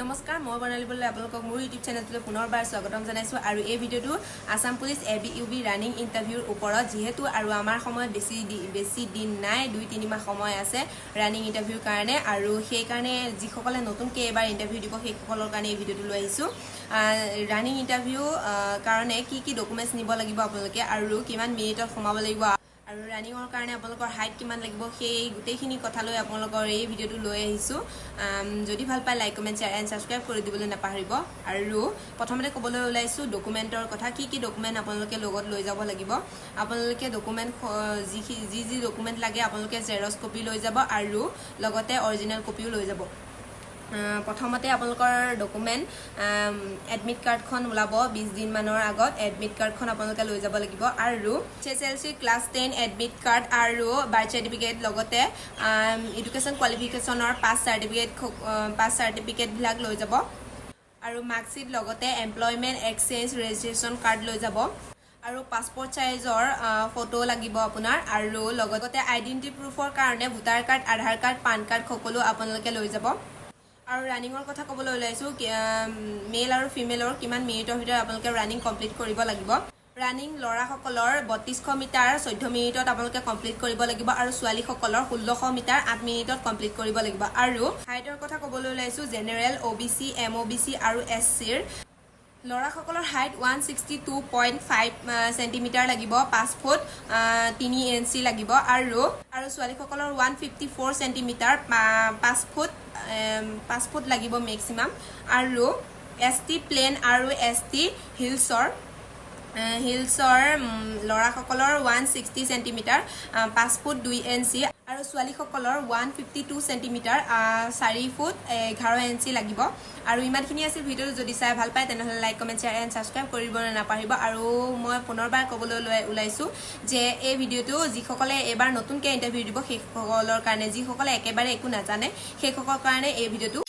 নমস্কাৰ মই বনালি বলে আপোনালোকক মোৰ ইউটিউব চেনেলটোলৈ পুনৰবাৰ স্বাগতম জনাইছো আৰু এই ভিডিঅটো আসাম পুলিচ ABUB ৰানিং ইন্টাৰভিউৰ ওপৰত যেহেতু আৰু আমাৰ সময়ত বেছি দিন নাই 2-3 মাহ সময় আছে ৰানিং ইন্টাৰভিউৰ কাৰণে আৰু সেই কাৰণে যিসকলে নতুনকৈ এবাৰ ইন্টাৰভিউ দিব সেইসকলৰ কাৰণে এই ভিডিঅটো লৈ আহিছো ৰানিং ইন্টাৰভিউ কাৰণে কি ডকুমেন্টছ নিব লাগিব আপোনালোকে আৰু কিমান মিনিটত সোমাব লাগিব আৰু ৰানিংৰ কাৰণে আপোনালোকৰ হাইট কিমান লাগিব সেই গুটেইখিনি কথা লৈ আপোনালোকৰ এই ভিডিঅটো লৈ আহিছো যদি ভাল পায় like comment share and subscribe কৰি দিবলৈ নাপাহৰিব আৰু প্ৰথমতে ক'বলৈ ওলাইছো ডকুমেন্টৰ কথা কি ডকুমেন্ট আপোনালোকে লগত লৈ যাব লাগিব আপোনালোকে ডকুমেন্ট যি ডকুমেন্ট লাগে আপোনালোকে জেৰক্স কপি লৈ যাব আৰু লগতে অৰিজিনাল কপিও লৈ যাব প্ৰথমতে আপোনালোকৰ ডকুমেন্ট এডমিট কাৰ্ডখন ওলাব 20 দিন মানৰ আগত এডমিট কাৰ্ডখন আপোনালোকে লৈ যাব লাগিব আৰু SSLC ক্লাছ 10 এডমিট কাৰ্ড আৰু বাৰ্থ সাৰ্টিফিকেট লগতে এডুকেশ্যন কোৱালিফিকেশ্যনৰ পাছ সাৰ্টিফিকেট বিলাক লৈ যাব আৰু মাৰ্কশিট লগতে এমপ্লয়মেন্ট এক্সচেঞ্জ ৰেজিষ্ট্ৰেচন কাৰ্ড লৈ যাব আৰু পাসপোৰ্ট সাইজৰ ফটো লাগিব আপোনাৰ আৰু লগতে আইডেন্টিটি প্ৰুফৰ কাৰণে ভোটাৰ কাৰ্ড আধাৰ কাৰ্ড পান কাৰ্ড সকলো আপোনালোকে লৈ যাব আৰু ৰানিংৰ কথা ক'বলৈ ওলাইছো মেল আৰু ফিমেলৰ কিমান মিনিটৰ ভিতৰত আপোনালোকে ৰানিং কমপ্লিট কৰিব লাগিব ৰানিং লৰাসকলৰ 3200 মিটাৰ 14 মিনিটত আপোনালোকে কমপ্লিট কৰিব লাগিব আৰু ছোৱালীসকলৰ 1600 মিটাৰ 8 মিনিটত কমপ্লিট কৰিব লাগিব আৰু হাইটৰ কথা ক'বলৈ ওলাইছো জেনেৰেল OBC MOBC আৰু SCৰ লৰাসকলৰ হাইট 162.5 সেন্টিমিটাৰ লাগিব 5 ফুট 3 ইঞ্চি লাগিব আৰু ছোৱালীসকলৰ 154 সেন্টিমিটাৰ 5 ফুট লাগিব মেক্সিমাম আৰু ST প্লেন আৰু ST হিলছৰ লৰাসকলৰ 160 সেন্টিমিটাৰ 5 ফুট 2 ইঞ্চি আৰু ছোৱালীসকলৰ 152 সেন্টিমিটাৰ 4 ফুট 11 ইঞ্চি লাগিব আৰু ইমানখিনি আছিল ভিডিঅ'টো যদি চাই ভাল পায় তেনেহলে like comment share and subscribe কৰিবলৈ নাপাহৰিব আৰু মই পুনৰবাৰ ক'বলৈ ওলাইছো যে এই ভিডিঅ'টো যিসকলে এবাৰ নতুনকৈ ইন্টাৰভিউ দিব সেইসকলৰ কাৰণে যিসকলে একেবাৰে একো নাজানে সেইসকলৰ কাৰণে এই ভিডিঅ'টো